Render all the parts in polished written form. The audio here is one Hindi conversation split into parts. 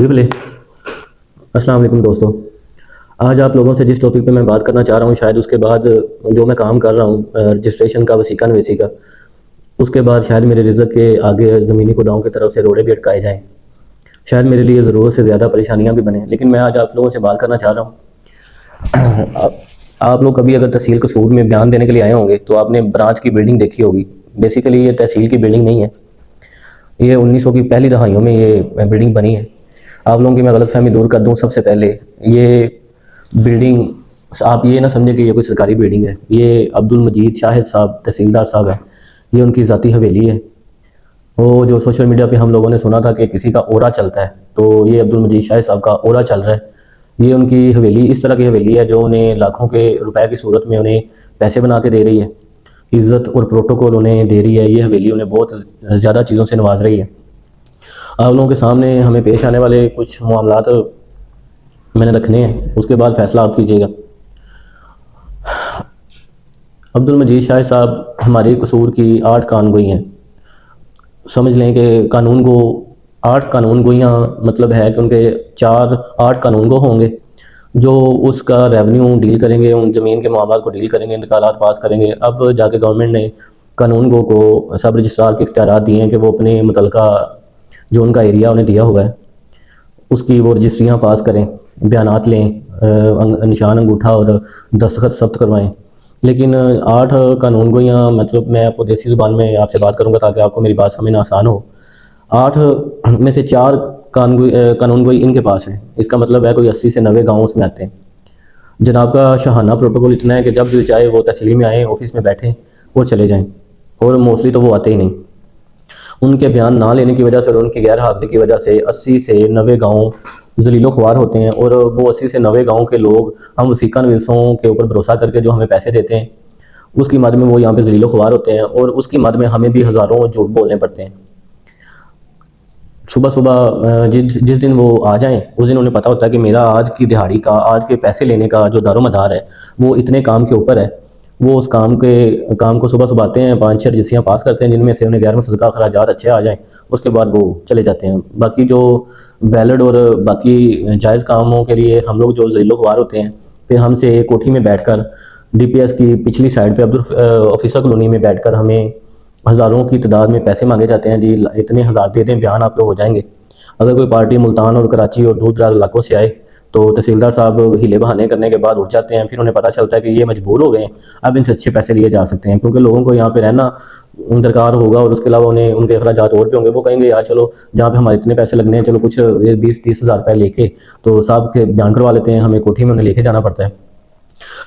होगी भले। अस्सलाम वालेकुम दोस्तों, आज आप लोगों से जिस टॉपिक पे मैं बात करना चाह रहा हूँ, शायद उसके बाद जो मैं काम कर रहा हूँ रजिस्ट्रेशन का, वसीका नवेसी का, उसके बाद शायद मेरे रिज़्क के आगे ज़मीनी खुदाओं की तरफ से रोड़े भी अटकाए जाएँ। शायद मेरे लिए ज़रूरत से ज़्यादा परेशानियाँ भी बने, लेकिन मैं आज आप लोगों से बात करना चाह रहा हूँ। आप लोग कभी अगर तहसील कसूर में बयान देने के लिए आए होंगे तो आपने ब्रांच की बिल्डिंग देखी होगी। बेसिकली ये तहसील की बिल्डिंग नहीं है, ये 1900 की पहली दहाइयों में ये बिल्डिंग बनी है। आप लोगों की मैं गलतफहमी दूर कर दूं, सबसे पहले ये बिल्डिंग आप ये ना समझें कि ये कोई सरकारी बिल्डिंग है। ये अब्दुल मजीद शाहिद साहब तहसीलदार साहब है, ये उनकी ज़ाती हवेली है। वो जो सोशल मीडिया पे हम लोगों ने सुना था कि किसी का ओरा चलता है, तो ये अब्दुल मजीद शाहिद साहब का ओरा चल रहा है। ये उनकी हवेली इस तरह की हवेली है जो उन्हें लाखों के रुपए की सूरत में उन्हें पैसे बना के दे रही है, इज़्ज़त और प्रोटोकॉल उन्हें दे रही है। ये हवेली उन्हें बहुत ज़्यादा चीज़ों से नवाज रही है। आप लोगों के सामने हमें पेश आने वाले कुछ मामलात मैंने रखने हैं, उसके बाद फ़ैसला आप कीजिएगा। अब्दुल मजीद शाह साहब हमारे कसूर की 8 कानगोई हैं। समझ लें कि कानून को 8 कानून गोइयाँ मतलब है कि उनके 8 कानून गो होंगे जो उसका रेवेन्यू डील करेंगे, उन ज़मीन के मामलों को डील करेंगे, इंतकालात पास करेंगे। अब जाके गवर्नमेंट ने कानून गो को सब रजिस्ट्रार के इख्तियारात दिए हैं कि वो अपने मुतलका जो उनका एरिया उन्हें दिया हुआ है उसकी वो रजिस्ट्रियाँ पास करें, बयानात लें, निशान अंगूठा और दस्तखत सब्त करवाएं। लेकिन 8 कानून गोइयाँ मतलब मैं आपको देसी ज़ुबान में आपसे बात करूँगा ताकि आपको मेरी बात समझना आसान हो। 8 में से 4 कानून गोई इनके पास है। इसका मतलब है कोई 80 से 90 गाँव उसमें आते हैं। जनाब का शाहाना प्रोटोकॉल इतना है कि जब दिल चाहे वो तहसील में आएँ, ऑफिस में बैठें और चले जाएँ, और मोस्टली तो वो आते ही नहीं। उनके बयान ना लेने की वजह से और उनकी गैर हाज़िरी की वजह से 80 से 90 गाँव ज़लीलो ख्वार होते हैं। और वो 80 से 90 गाँव के लोग हम वसीका नवीसों के ऊपर भरोसा करके जो हमें पैसे देते हैं, उसकी मद में वो यहाँ पे ज़लीलो ख्वार होते हैं, और उसकी मद में हमें भी हज़ारों झूठ बोलने पड़ते हैं। सुबह सुबह जिस दिन वो आ जाएं, उस दिन उन्हें पता होता है कि मेरा आज की दिहाड़ी का, आज के पैसे लेने का जो दारोमदार है वो इतने काम के ऊपर है। वो उस काम को सुबह सुबह आते हैं, 5-6 रजिस्ट्रियाँ पास करते हैं जिनमें से उन्हें गैर मुसद्दक़ा अखराजात अच्छे आ जाएं, उसके बाद वो चले जाते हैं। बाकी जो वैलिड और बाकी जायज़ कामों के लिए हम लोग जो ज़लीलो ख्वार होते हैं, फिर हमसे कोठी में बैठकर DPS की पिछली साइड पे अब्दुल ऑफिसर कॉलोनी में बैठकर हमें हज़ारों की तादाद में पैसे मांगे जाते हैं। जी इतने हज़ार दे दें, बयान आप लोग हो जाएंगे। अगर कोई पार्टी मुल्तान और कराची और दूर दराज इलाकों से आए तो तहसीलदार साहब हीले बहाने करने के बाद उठ जाते हैं। फिर उन्हें पता चलता है कि ये मजबूर हो गए हैं, अब इनसे अच्छे पैसे लिए जा सकते हैं, क्योंकि लोगों को यहाँ पे रहना दरकार होगा और उसके अलावा उन्हें उनके अखराजात और भी होंगे। वो कहेंगे यार चलो जहाँ पे हमारे इतने पैसे लगने हैं, चलो कुछ 20-30 हज़ार रुपये लेके तो साहब के बयान करवा लेते हैं। हमें कोठी में उन्हें लेके जाना पड़ता है।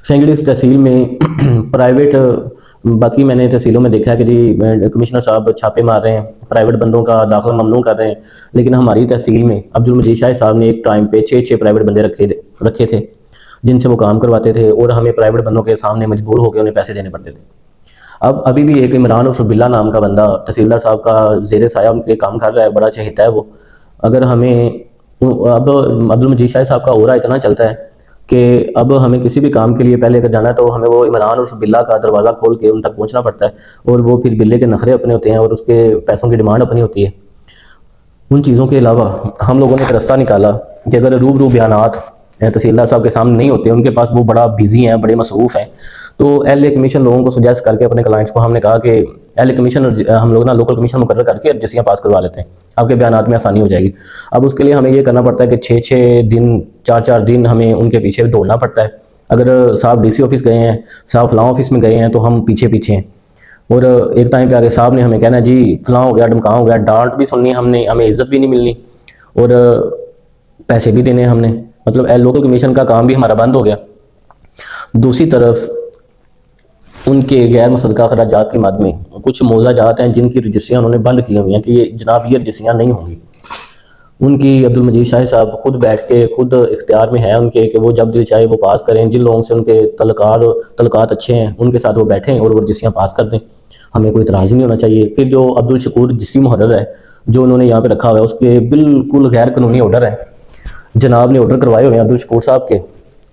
सेंगड़ी इस तहसील में प्राइवेट, बाकी मैंने तहसीलों में देखा है कि जी कमिश्नर साहब छापे मार रहे हैं, प्राइवेट बंदों का दाखिला ममनू कर रहे हैं। लेकिन हमारी तहसील में अब्दुल मजीद शाह साहब ने एक टाइम पे 6 प्राइवेट बंदे रखे थे जिनसे वो काम करवाते थे, और हमें प्राइवेट बंदों के सामने मजबूर होकर उन्हें पैसे देने पड़ते थे। अब अभी भी एक इमरान और बिल्ला नाम का बंदा तहसीलदार साहब का जेर साया उनके काम कर रहा है, बड़ा चहेता है वो। अगर हमें अब अब्दुल मजीद शाह साहब का ओरा इतना चलता है कि अब हमें किसी भी काम के लिए पहले अगर जाना है तो हमें वो इमरान और बिल्ला का दरवाज़ा खोल के उन तक पहुंचना पड़ता है, और वो फिर बिल्ले के नखरे अपने होते हैं और उसके पैसों की डिमांड अपनी होती है। उन चीज़ों के अलावा हम लोगों ने एक रास्ता निकाला कि अगर रूबरू बयानात तहसीलदार साहब के सामने नहीं होते, उनके पास वो बड़ा बिजी हैं, बड़े मसरूफ़ हैं, तो एल कमीशन लोगों को सुजेस्ट करके अपने क्लाइंट्स को हमने कहा कि एल कमीशन हम लोग ना लोकल कमीशन मुकर्रर करके रजिस्ट्रियाँ पास करवा लेते हैं, आपके बयानात में आसानी हो जाएगी। अब उसके लिए हमें ये करना पड़ता है कि 6-6 दिन 4-4 दिन हमें उनके पीछे दौड़ना पड़ता है। अगर साहब DC ऑफिस गए हैं, साहब फलां ऑफिस में गए हैं, तो हम पीछे पीछे हैं। और एक टाइम पे आगे साहब ने हमें कहना है जी फलां हो गया, ढमकां हो गया, डांट भी सुननी हमने, हमें इज्जत भी नहीं मिलनी और पैसे भी देने हमने, मतलब लोकल कमीशन का काम भी हमारा बंद हो गया। दूसरी तरफ उनके गैर मुसद्दक़ा अखराजात की मद में कुछ मौज़ा जात हैं जिनकी रजिस्ट्रियाँ उन्होंने बंद की हुई हैं कि ये जनाब ये रजिस्ट्रियाँ नहीं होंगी। उनकी अब्दुल मजीद शाह साहब खुद बैठ के खुद इख्तियार में है उनके कि वो जब दिल चाहे वो पास करें। जिन लोगों से उनके तलकात अच्छे हैं उनके साथ वो बैठें और वो रजिस्ट्रियाँ पास कर दें, हमें कोई इतराज़ नहीं होना चाहिए। फिर जो अब्दुल शकूर रजिस्ट्री मुहर्रर है जो उन्होंने यहाँ पे रखा हुआ है, उसके बिल्कुल गैर कानूनी ऑर्डर है, जनाब ने ऑर्डर करवाए हुए हैं अब्दुल शकूर साहब के,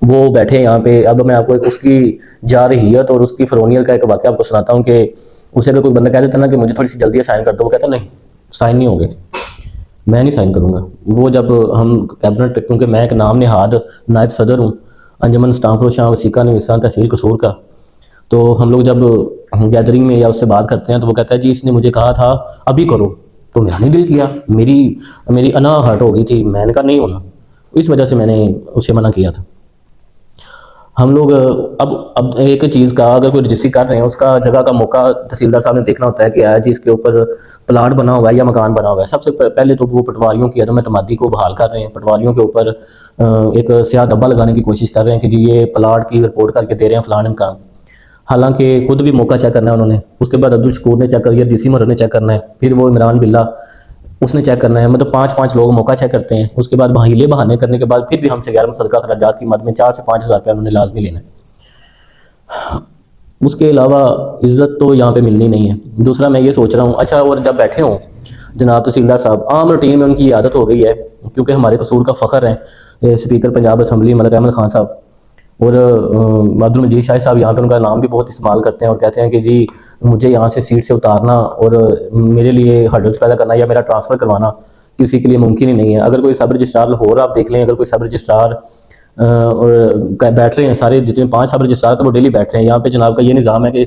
वो बैठे हैं यहाँ पे। अब मैं आपको उसकी जारहियत और उसकी फ़रोनियत का एक वाक़या आपको सुनाता हूँ कि उसे अगर कोई बंदा कह देता ना कि मुझे थोड़ी सी जल्दी साइन कर दो, वो कहता नहीं साइन नहीं होंगे। मैं नहीं साइन करूँगा। वो जब हम कैबिनेट, क्योंकि मैं एक नाम नहाद नायब सदर हूँ अंजुमन स्टाम्प शाह वसीका निवीसान तहसील कसूर का, तो हम लोग जब गैदरिंग में या उससे बात करते हैं तो वो कहता है जी इसने मुझे कहा था अभी करो, तो मेरा नहीं दिल किया, मेरी मेरी अना हर्ट हो गई थी, मैंने कहा नहीं होना, इस वजह से मैंने उसे मना किया था। हम लोग अब एक चीज़ का अगर कोई रजिस्ट्री कर रहे हैं उसका जगह का मौका तहसीलदार साहब ने देखना होता है कि आया जी इसके ऊपर प्लाट बना हुआ है या मकान बना हुआ है। सबसे पहले तो वो पटवारियों की अदम एतमादी को बहाल कर रहे हैं, पटवारियों के ऊपर एक स्याह धब्बा लगाने की कोशिश कर रहे हैं कि जी ये प्लाट की रिपोर्ट करके दे रहे हैं फलान का। हालांकि खुद भी मौका चेक करना है उन्होंने, उसके बाद अब्दुल शकूर ने चेक किया, डीसी मरर ने चेक करना है, फिर वो इमरान बिल्ला उसने चेक करना है। मतलब 5-5 लोग मौका चेक करते हैं। उसके बाद हीले बहाने करने के बाद फिर भी हमसे गैर मुसद्दका खराजात की मद में 4 से 5 हज़ार रुपया उन्होंने लाजमी लेना है। उसके अलावा इज़्ज़त तो यहाँ पे मिलनी नहीं है। दूसरा मैं ये सोच रहा हूँ, अच्छा और जब बैठे हों जनाब तहसीलदार साहब, आम रूटीन में उनकी आदत हो गई है, क्योंकि हमारे कसूर का फ़ख्र है स्पीकर पंजाब असम्बली मलिक अहमद ख़ान साहब और अब्दुल मजीद शाह साहब, यहाँ पे उनका नाम भी बहुत इस्तेमाल करते हैं और कहते हैं कि जी मुझे यहाँ से सीट से उतारना और मेरे लिए हर्डल्स पैदा करना या मेरा ट्रांसफ़र करवाना किसी के लिए मुमकिन ही नहीं है। अगर कोई सब रजिस्ट्रार लाहौर आप देख लें, अगर कोई सब रजिस्ट्रार और बैठ रहे हैं सारे जितने 5 सब रजिस्ट्रार तो वो डेली बैठ रहे हैं। यहाँ पे जनाब का ये निज़ाम है कि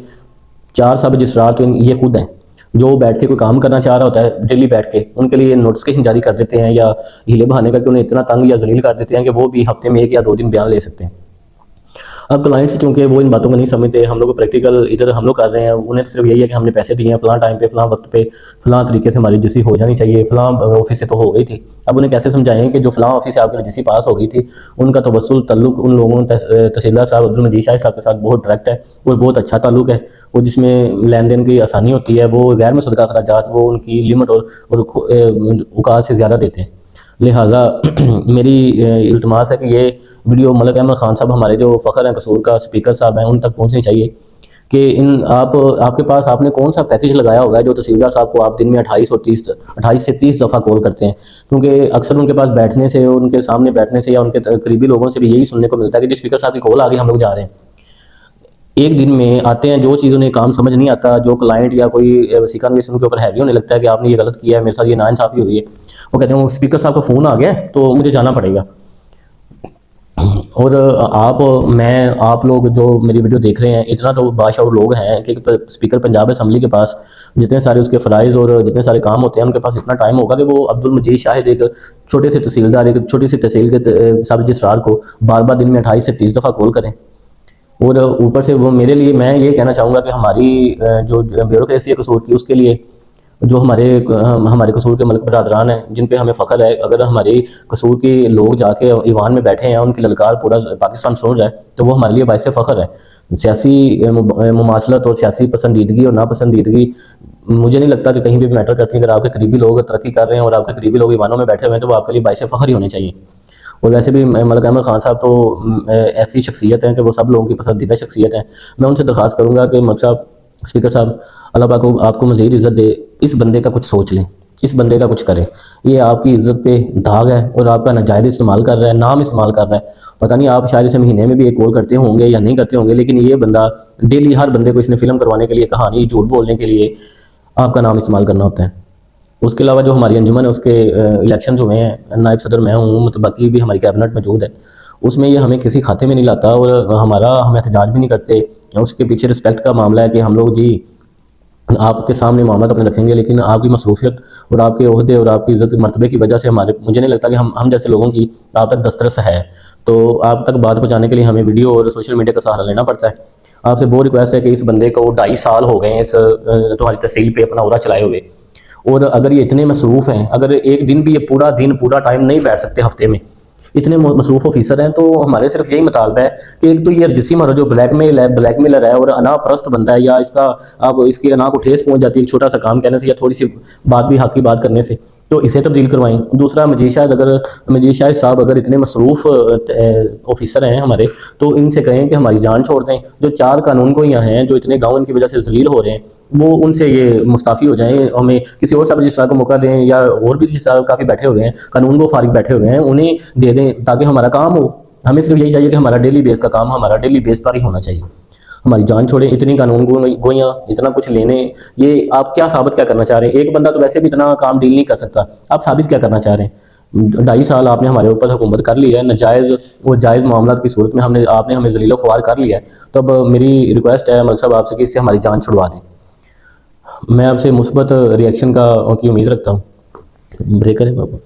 4 सब रजिस्ट्रार तो ये खुद हैं, जो बैठ के कोई काम करना चाह रहा होता है डेली बैठ के उनके लिए नोटिफिकेशन जारी कर देते हैं या हीले बहाने करके उन्हें इतना तंग या जलील कर देते हैं कि वो भी हफ्ते में 1 या 2 दिन बयान ले सकते हैं। अब क्लाइंट्स चूंकि वो इन बातों को नहीं समझते, हम लोग प्रैक्टिकल इधर हम लोग कर रहे हैं, उन्हें तो सिर्फ यही है कि हमने पैसे दिए हैं फलां टाइम पे फलां वक्त पे फलां तरीके से हमारी रजिस्ट्री हो जानी चाहिए, फलां ऑफिस से तो हो गई थी। अब उन्हें कैसे समझाएं कि जो फलां ऑफिस से आपकी रजिस्ट्री पास हो गई थी उनका तवस्सुल तल्लुक उन लोगों तहसीलदार साहब अब्दुल मजीद शाह साहब के साथ बहुत डायरेक्ट है और बहुत अच्छा ताल्लुक है, वो जिसमें लेन देन की आसानी होती है, वो गैर मुसद्दका खराजात वो उनकी लिमिट और औकात से ज़्यादा देते हैं। लिहाजा मेरी इल्तमास है कि ये वीडियो मलिक अहमद ख़ान साहब हमारे जो फ़ख्र हैं कसूर का स्पीकर साहब हैं उन तक पहुंचनी चाहिए कि इन आपके पास आपने कौन सा पैकेज लगाया होगा जो तहसीलदार साहब को आप दिन में 28 से 30 दफ़ा कॉल करते हैं, क्योंकि अक्सर उनके पास बैठने से, उनके सामने बैठने से या उनके करीबी लोगों से भी यही सुनने को मिलता है कि जी स्पीकर साहब की कॉल आ गई हम लोग जा रहे हैं। एक दिन में आते हैं, जो चीज़ उन्हें काम समझ नहीं आता, जो क्लाइंट या कोई वसीका नवीस उनके ऊपर हैवी होने लगता है कि आपने ये गलत किया है, मेरे साथ ये नाइंसाफ़ी हुई है, वो कहते हैं वो स्पीकर साहब का फ़ोन आ गया है तो मुझे जाना पड़ेगा। और आप लोग जो मेरी वीडियो देख रहे हैं इतना तो बाशऊर लोग हैं कि स्पीकर पंजाब असम्बली के पास जितने सारे उसके फ़राइज़ और जितने सारे काम होते हैं उनके पास इतना टाइम होगा कि वो अब्दुल मजीद शाहिद एक छोटे से तहसीलदार, एक छोटी सी तहसील के सब रजिस्ट्रार को बार बार दिन में 28 से 30 दफ़ा कॉल करें। और ऊपर से वो मेरे लिए, मैं ये कहना चाहूँगा कि हमारी जो ब्यूरोक्रेसी है कसूर की, उसके लिए जो हमारे कसूर के मलिक बरादरान हैं जिन पे हमें फ़ख्र है, अगर हमारे कसूर के लोग जाके ईवान में बैठे हैं उनकी ललकार पूरा पाकिस्तान सुन रहा है तो वो हमारे लिए बाइस फ़ख्र है। सियासी मुमासलत और सियासी पसंदीदगी और नापसंदीदगी मुझे नहीं लगता कि कहीं भी मैटर करती है। अगर आपके करीबी लोग तरक्की कर रहे हैं और आपके करीबी लोग ईवानों में बैठे हुए हैं तो वो आपके लिए बाइस फ़ख्र ही होने चाहिए। और वैसे भी मलिक अहमद ख़ान साहब तो ऐसी शख्सियत हैं कि वो सब लोगों की पसंदीदा शख्सियत हैं। मैं उनसे दरख्वास्त करूँगा कि मलिक साहब, स्पीकर साहब, अल्लाह पाक को आपको मज़ीद इज़्ज़त दे, इस बंदे का कुछ सोच लें, इस बंदे का कुछ करें। ये आपकी इज़्ज़त पे दाग है और आपका नाजायज़ इस्तेमाल कर रहा है, नाम इस्तेमाल कर रहा है। पता नहीं आप शायद इसे महीने में भी एक कॉल करते होंगे या नहीं करते होंगे, लेकिन ये बंदा डेली हर बंदे को इसने फिल्म करवाने के लिए, कहानी झूठ बोलने के लिए आपका नाम इस्तेमाल करना होता है। उसके अलावा जो हमारी अंजुमन है उसके इलेक्शन हुए हैं, नायब सदर मैं हूँ, मतलब बाकी भी हमारी कैबिनेट मौजूद है, उसमें ये हमें किसी खाते में नहीं लाता और हम एहतजाज भी नहीं करते। उसके पीछे रिस्पेक्ट का मामला है कि हम लोग जी आपके सामने मामला अपने रखेंगे, लेकिन आपकी मसरूफियत और आपके ओहदे और आपकी इज़्ज़त मरतबे की वजह से मुझे नहीं लगता कि हम जैसे लोगों की आप तक दस्तरस है। तो आप तक बात पहुँचाने के लिए हमें वीडियो और सोशल मीडिया का सहारा लेना पड़ता है। आपसे बहुत रिक्वेस्ट है कि इस बंदे को 2.5 साल हो गए इस तुम्हारी तहसील पे अपना उरा चलाए हुए, और अगर ये इतने मसरूफ़ हैं, अगर एक दिन भी ये पूरा टाइम नहीं बैठ सकते हफ्ते में, इतने मसरूफ़ ऑफिसर हैं, तो हमारे सिर्फ यही मुतालबा है कि एक तो ये रजिस्ट्री मारो जो ब्लैकमेलर है और अनाप्रस्त बंदा है, या इसका आप इसकी अना को ठेस पहुंच जाती है एक छोटा सा काम कहने से या थोड़ी सी बात भी हक की बात करने से, तो इसे तब्दील करवाएं। दूसरा, मजीद शाहिद साहब अगर इतने मसरूफ़ ऑफिसर हैं हमारे, तो इनसे कहें कि हमारी जान छोड़ दें। जो 4 कानून को यहाँ हैं जो इतने गाँव इनकी वजह से जलील हो रहे हैं, वो उनसे ये मुस्ताफ़ी हो जाएं, हमें किसी और सब रजिस्ट्रार को मौका दें, या और भी रजिस्ट्रार काफ़ी बैठे हुए हैं कानून को फारिग बैठे हुए हैं, उन्हें दे दें ताकि हमारा काम हो। हमें सिर्फ यही चाहिए कि हमारा डेली बेस का काम हमारा डेली बेस पर ही होना चाहिए। हमारी जान छोड़े, इतनी कानून गोइयाँ, इतना कुछ लेने, ये आप क्या साबित क्या करना चाह रहे हैं? एक बंदा तो वैसे भी इतना काम डील नहीं कर सकता, आप साबित क्या करना चाह रहे हैं? 2.5 साल आपने हमारे ऊपर हुकूमत कर ली है, नाजायज़ वो जायज़ मामला की सूरत में हमने आपने हमें ज़लील ख्वार कर लिया है। तो अब मेरी रिक्वेस्ट है मलिक साहब आपसे कि इससे हमारी जान छुड़वा दें। मैं आपसे मुस्बत रिएक्शन की उम्मीद रखता हूँ। ब्रेक करें बाबा।